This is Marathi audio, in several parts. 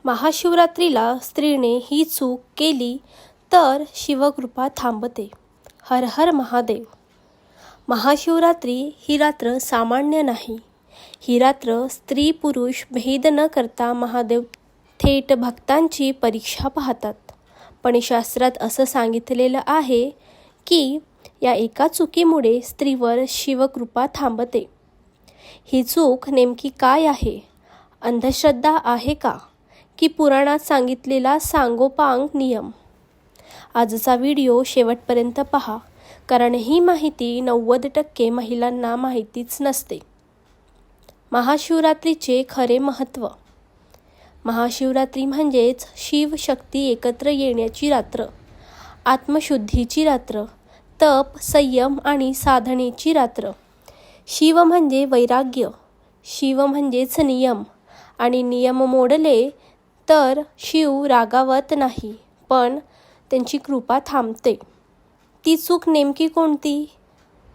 महाशिवरात्रीला स्त्रीने ही चूक केली तर शिवकृपा थांबते. हर हर महादेव. महाशिवरात्री ही रात्र सामान्य नाही. ही रात्र स्त्री पुरुष भेद न करता महादेव थेट भक्तांची परीक्षा पाहतात. पण शास्त्रात असं सांगितलेलं आहे की या एका चुकीमुळे स्त्रीवर शिवकृपा थांबते. ही चूक नेमकी काय आहे? अंधश्रद्धा आहे का की पुराणात सांगितलेला सांगोपांग नियम? आजचा व्हिडिओ शेवटपर्यंत पहा, कारण ही माहिती 90% महिलांना माहितीच नसते. महाशिवरात्रीचे खरे महत्त्व. महाशिवरात्री म्हणजेच शिवशक्ती एकत्र येण्याची रात्र, आत्मशुद्धीची रात्र, तप, संयम आणि साधनेची रात्र. शिव म्हणजे वैराग्य, शिव म्हणजेच नियम, आणि नियम मोडले तर शिव रागावत नाही, पण त्यांची कृपा थांबते. ती चूक नेमकी कोणती?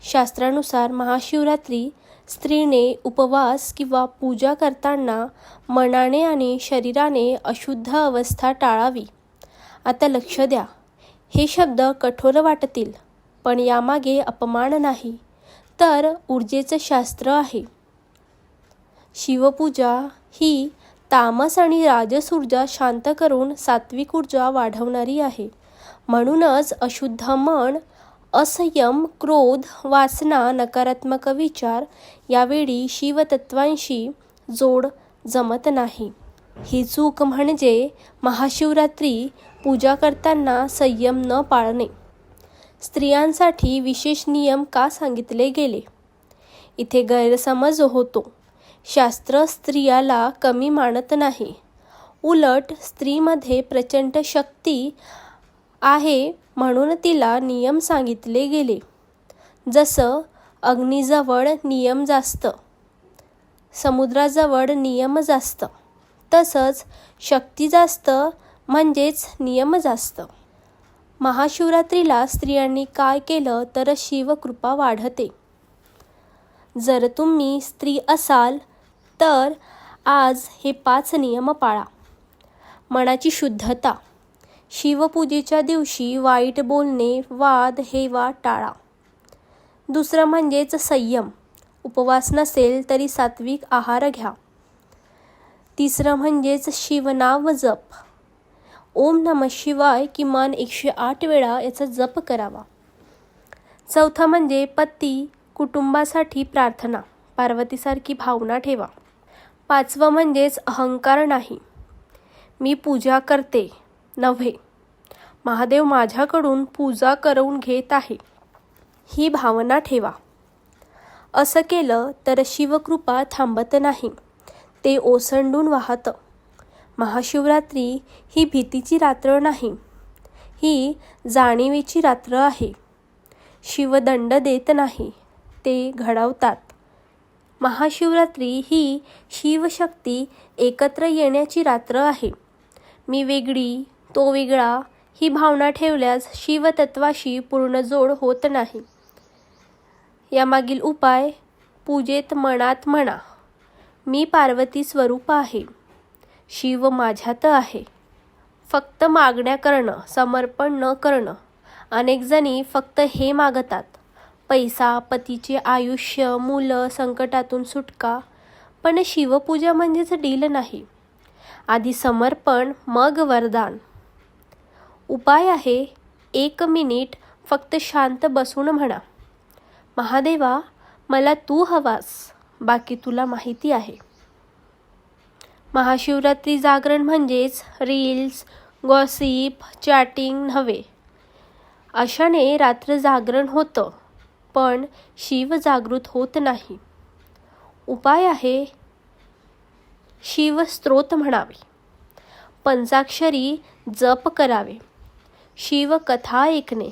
शास्त्रानुसार महाशिवरात्री स्त्रीने उपवास किंवा पूजा करताना मनाने आणि शरीराने अशुद्ध अवस्था टाळावी. आता लक्ष द्या, हे शब्द कठोर वाटतील, पण यामागे अपमान नाही तर ऊर्जेचं शास्त्र आहे. शिवपूजा ही तामस आणि राजस ऊर्जा शांत करून सात्विक ऊर्जा वाढवणारी आहे. म्हणूनच अशुद्ध मन, असंयम, क्रोध, वासना, नकारात्मक विचार यावेळी शिवतत्वांशी जोड जमत नाही. ही चूक म्हणजे महाशिवरात्री पूजा करताना संयम न पाळणे. स्त्रियांसाठी विशेष नियम का सांगितले गेले? इथे गैरसमज होतो. शास्त्र स्त्रियाला कमी मानत नाही, उलट स्त्रीमध्ये प्रचंड शक्ती आहे म्हणून तिला नियम सांगितले गेले. जसं अग्नीजवळ नियम जास्त, समुद्राजवळ नियम जास्त, तसंच शक्ती जास्त म्हणजेच नियम जास्त. महाशिवरात्रीला स्त्रियांनी काय केलं तर शिवकृपा वाढते? जर तुम्ही स्त्री असाल तर आज हे 5 नियम पाळा. मनाची शुद्धता. शिवपूजेच्या दिवशी वाईट बोलणे, वाद, हेवा टाळा. दुसरं म्हणजेच संयम. उपवास नसेल तरी सात्विक आहार घ्या. तिसरं म्हणजेच शिवनाम जप. ओम नमः शिवाय किमान 108 वेळा याचा जप करावा. चौथं म्हणजे पती कुटुंबासाठी प्रार्थना, पार्वतीसारखी भावना ठेवा. पाचवं म्हणजेच अहंकार नाही. मी पूजा करते नव्हे, महादेव माझ्याकडून पूजा करवून घेत आहे, ही भावना ठेवा. असं केलं तर शिवकृपा थांबत नाही, ते ओसंडून वाहतं. महाशिवरात्री ही भीतीची रात्र नाही, ही जाणीवेची रात्र आहे. शिव दंड देत नाही, ते घडवतात. महाशिवरात्री ही शिवशक्ती एकत्र येण्याची रात्र आहे. मी वेगळी, तो वेगळा ही भावना ठेवल्यास शिवतत्वाशी पूर्ण जोड होत नाही. यामागील उपाय. पूजेत मनात म्हणा, मी पार्वती स्वरूप आहे, शिव माझ्यात आहे. फक्त मागण्या करणं, समर्पण न करणं. अनेक जणी फक्त हे मागतात, पैसा, पतीचे आयुष्य, मुलं, संकटातून सुटका. पण शिवपूजा म्हणजेच डील नाही. आधी समर्पण, मग वरदान. उपाय आहे, 1 मिनिट फक्त शांत बसून म्हणा, महादेवा मला तू हवास, बाकी तुला माहिती आहे. महाशिवरात्री जागरण म्हणजेच रील्स, गॉसिप, चॅटिंग नव्हे. अशाने रात्र जागरण होतं, पण शिव जागृत होत नाही. उपाय आहे, शिवस्तोत्र म्हणावे, पंचाक्षरी जप करावे, शिवकथा ऐकणे.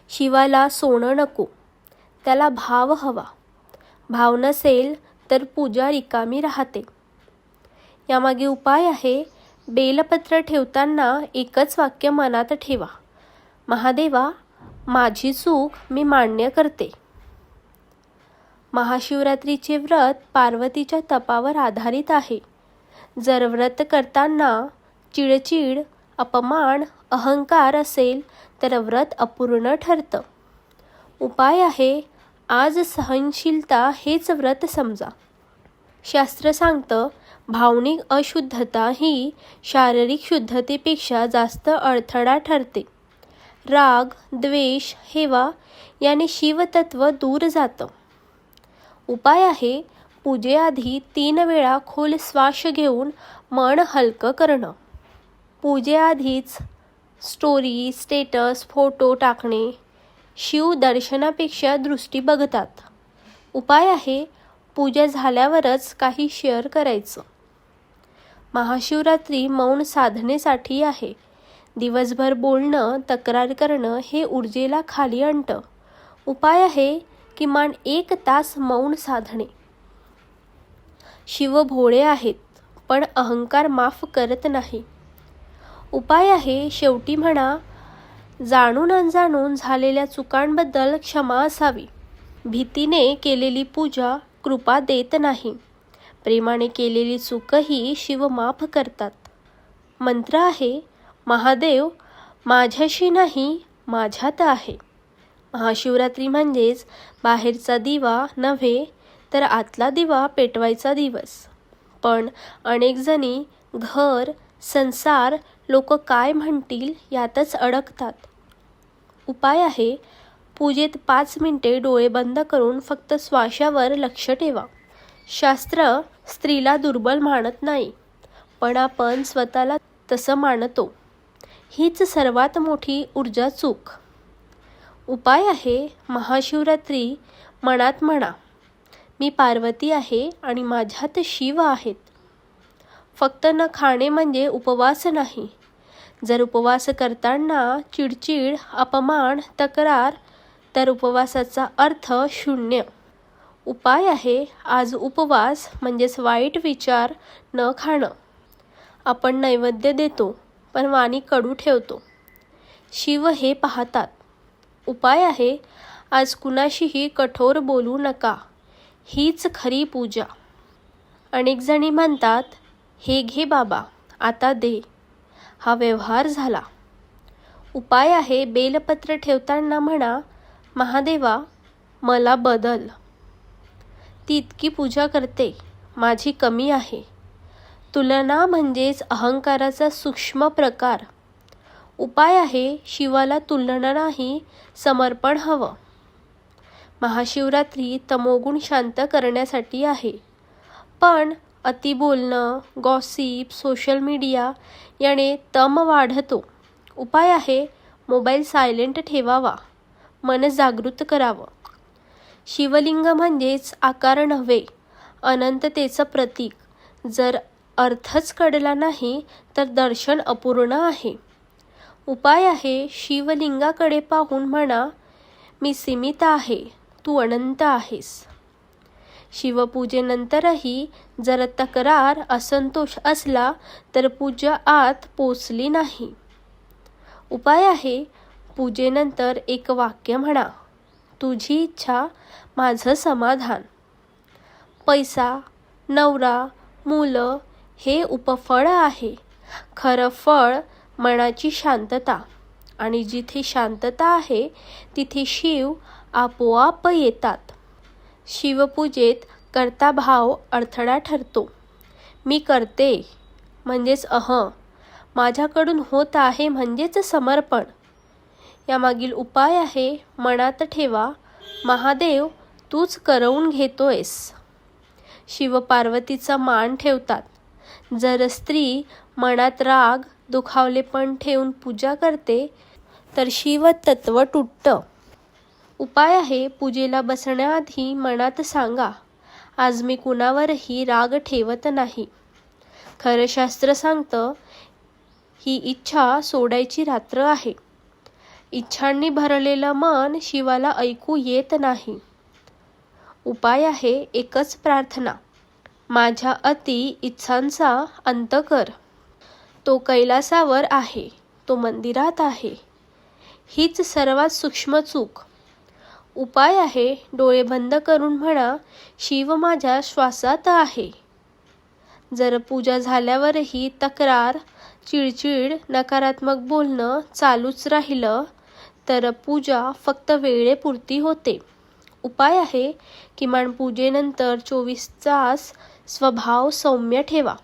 शिवाला सोनं नको, त्याला भाव हवा. भाव नसेल तर पूजा रिकामी राहते. यामागे उपाय आहे, बेलपत्र ठेवताना एकच वाक्य मनात ठेवा, महादेवा माझी चूक मी मान्य करते. महाशिवरात्रीचे व्रत पार्वतीच्या तपावर आधारित आहे. जर व्रत करताना चिडचिड, अपमान, अहंकार असेल तर व्रत अपूर्ण ठरतं. उपाय आहे, आज सहनशीलता हेच व्रत समजा. शास्त्र सांगतं, भावनिक अशुद्धता ही शारीरिक शुद्धतेपेक्षा जास्त अडथळा ठरते. राग, द्वेष, हेवा याने शिवतत्व दूर जातं. उपाय आहे, पूजेआधी 3 वेळा खोल श्वास घेऊन मन हलकं करणं. पूजेआधीच स्टोरी, स्टेटस, फोटो टाकणे शिव दर्शनापेक्षा दृष्टी बघतात. उपाय आहे, पूजा झाल्यावरच काही शेअर करायचं. महाशिवरात्री मौन साधनेसाठी आहे. दिवसभर बोलणं, तक्रार करणं हे ऊर्जेला खाली आणतं. उपाय आहे, किमान 1 तास मौन साधणे. शिव भोळे आहेत, पण अहंकार माफ करत नाही. उपाय आहे, शेवटी म्हणा, जाणून अनजाणून झालेल्या चुकांबद्दल क्षमा असावी. भीतीने केलेली पूजा कृपा देत नाही. प्रेमाने केलेली चूकही शिव माफ करतात. मंत्र आहे, महादेव माझ्याशी नाही, माझ्यात आहे. महाशिवरात्री म्हणजेच बाहेरचा दिवा नव्हे तर आतला दिवा पेटवायचा दिवस. पण अनेक जणी घर, संसार, लोक काय म्हणतील यातच अडकतात. उपाय आहे, पूजेत 5 मिनिटे डोळे बंद करून फक्त श्वासावर लक्ष ठेवा. शास्त्र स्त्रीला दुर्बल मानत नाही, पण आपण स्वतःला तसं मानतो. हीच सर्वात मोठी ऊर्जा चूक. उपाय आहे, महाशिवरात्री मनात म्हणा, मी पार्वती आहे आणि माझ्यात शिव आहेत. फक्त न खाणे म्हणजे उपवास नाही. जर उपवास करताना चिडचिड, अपमान, तक्रार तर उपवासाचा अर्थ शून्य. उपाय आहे, आज उपवास म्हणजेच वाईट विचार न खाणं. आपण नैवेद्य देतो पण वाणी कडू ठेवतो. शिव हे पाहतात. उपाय आहे, आज कुणाशीही कठोर बोलू नका. हीच खरी पूजा. अनेक जणी म्हणतात, हे घे बाबा, आता दे. हा व्यवहार झाला. उपाय आहे, बेलपत्र ठेवताना म्हणा, महादेवा मला बदल. ती इतकी पूजा करते, माझी कमी आहे. तुलना म्हणजेच अहंकाराचा सूक्ष्म प्रकार. उपाय आहे, शिवाला तुलना नाही, समर्पण हवं. महाशिवरात्री तमोगुण शांत करण्यासाठी आहे. पण अति बोलणं, गॉसिप, सोशल मीडिया याने तम वाढतो. उपाय आहे, मोबाईल सायलेंट ठेवावा, मन जागृत करावं. शिवलिंग म्हणजेच आकार नव्हे, अनंततेचं प्रतीक. जर अर्थच कळला नाही तर दर्शन अपूर्ण आहे. उपाय आहे, शिवलिंगाकडे पाहून म्हणा, मी सीमित आहे, तू अनंत आहेस. शिवपूजेनंतरही जर तक्रार, असंतोष असला तर पूजा आत पोचली नाही. उपाय आहे, पूजेनंतर एक वाक्य म्हणा, तुझी इच्छा माझं समाधान. पैसा, नवरा, मुलं हे उपफळ आहे. खरं फळ मनाची शांतता. आणि जिथे शांतता आहे तिथे शिव आपोआप येतात. शिवपूजेत कर्ता भाव अडथळा ठरतो. मी करते म्हणजेच माझ्याकडून होत आहे म्हणजेच समर्पण. यामागील उपाय आहे, मनात ठेवा, महादेव तूच करवून घेतोयस. शिव पार्वतीचा मान ठेवतात. जर स्त्री मनात राग, दुखावलेपण ठेवून पूजा करते तर शिवतत्व तुटतं. उपाय आहे, पूजेला बसण्याआधी मनात सांगा, आज मी कुणावरही राग ठेवत नाही. खरं शास्त्र सांगतं, ही इच्छा सोडायची रात्र आहे. इच्छांनी भरलेलं मन शिवाला ऐकू येत नाही. उपाय आहे, एकच प्रार्थना, माझ्या अति इच्छांचा अंत कर. तो कैलासावर आहे, तो मंदिरात आहे. हीच सर्वात सूक्ष्म चूक. उपाय आहे, डोळे बंद करून म्हणा, शिव माझ्या श्वासात आहे. जर पूजा झाल्यावरही तक्रार, चिडचिड, नकारात्मक बोलणं चालूच राहिलं तर पूजा फक्त वेळेपुरती होते. उपाय आहे, किमान पूजेनंतर 24 तास स्वभाव सौम्य ठेवा.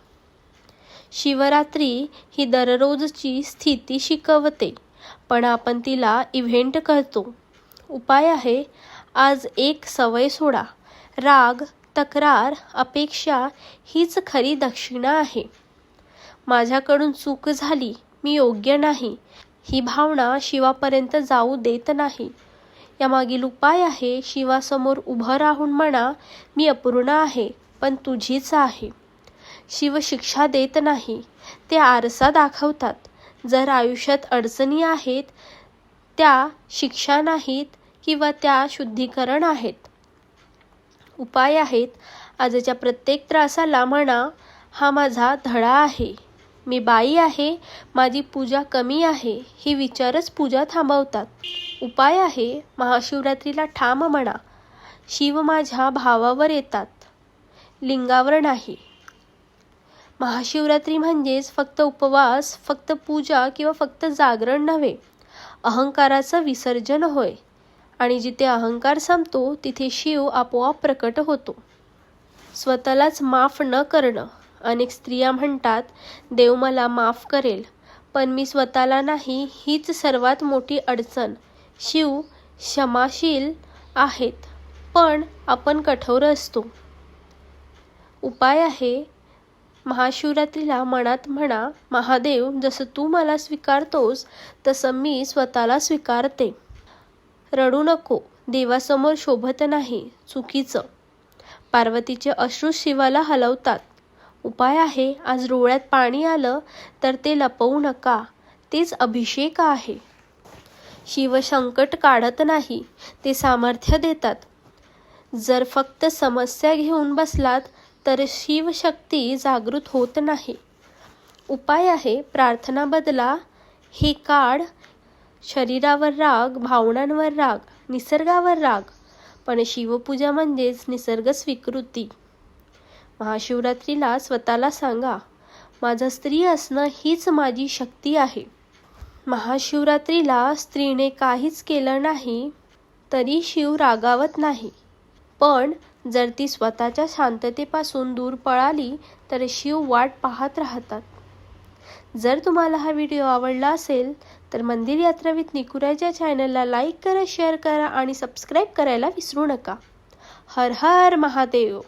शिवरात्री ही दररोजची स्थिती शिकवते, पण आपण तिला इव्हेंट करतो. उपाय आहे, आज एक सवय सोडा. राग, तक्रार, अपेक्षा हीच खरी दक्षिणा आहे. माझ्याकडून चूक झाली, मी योग्य नाही, ही भावना शिवापर्यंत जाऊ देत नाही. यामागील उपाय आहे, शिवासमोर उभं राहून म्हणा, मी अपूर्ण आहे, पण तुझीच आहे. शिव शिक्षा देत नाही, ते आरसा दाखवतात. जर आयुष्यात अडचणी आहेत, त्या शिक्षा नाहीत किंवा त्या शुद्धीकरण आहेत. उपाय आहेत, आजच्या प्रत्येक त्रासाला म्हणा, हा माझा धडा आहे. मी बाई आहे, माझी पूजा कमी आहे, हे विचारच पूजा थांबवतात. उपाय आहे, महाशिवरात्रीला ठाम म्हणा, शिव माझ्या भावावर येतात, लिंगावर नाही. महाशिवरात्री म्हणजेच फक्त उपवास, फक्त पूजा किंवा फक्त जागरण नव्हे, अहंकाराचं विसर्जन होय. आणि जिथे अहंकार संपतो तिथे शिव आपोआप प्रकट होतो. स्वतःलाच माफ न करणं. अनेक स्त्रिया म्हणतात, देव मला माफ करेल, पण मी स्वतःला नाही, हीच सर्वात मोठी अडचण. शिव क्षमाशील आहेत, पण आपण कठोर असतो. उपाय आहे, महाशिवरात्रीला मनात म्हणा, महादेव, जसं तू मला स्वीकारतोस तसं मी स्वतःला स्वीकारते. रडू नको, देवासमोर शोभत नाही, चुकीचं. पार्वतीचे अश्रू शिवाला हलवतात. उपाय आहे, आज डोळ्यात पाणी आलं तर ते लपवू नका, तेच अभिषेक आहे. शिव संकट काढत नाही, ते सामर्थ्य देतात. जर फक्त समस्या घेऊन बसलात तर शिवशक्ती जागृत होत नाही. उपाय आहे, प्रार्थना बदला. हे काढ, शरीरावर राग, भावनांवर राग, निसर्गावर राग, पण शिवपूजा म्हणजेच निसर्ग स्वीकृती. महाशिवरात्रीला स्वतःला सांगा, माझं स्त्री असणं हीच माझी शक्ती आहे. महाशिवरात्रीला स्त्रीने काहीच केलं नाही तरी शिव रागावत नाही, पण जर ती स्वतःच्या शांततेपासून दूर पळाली तर शिव वाट पाहत राहतात. जर तुम्हाला हा व्हिडिओ आवडला असेल तर मंदिर यात्रा विथ निकुराच्या चॅनलला लाईक करा, शेअर करा आणि सबस्क्राईब करायला विसरू नका. हर हर महादेव.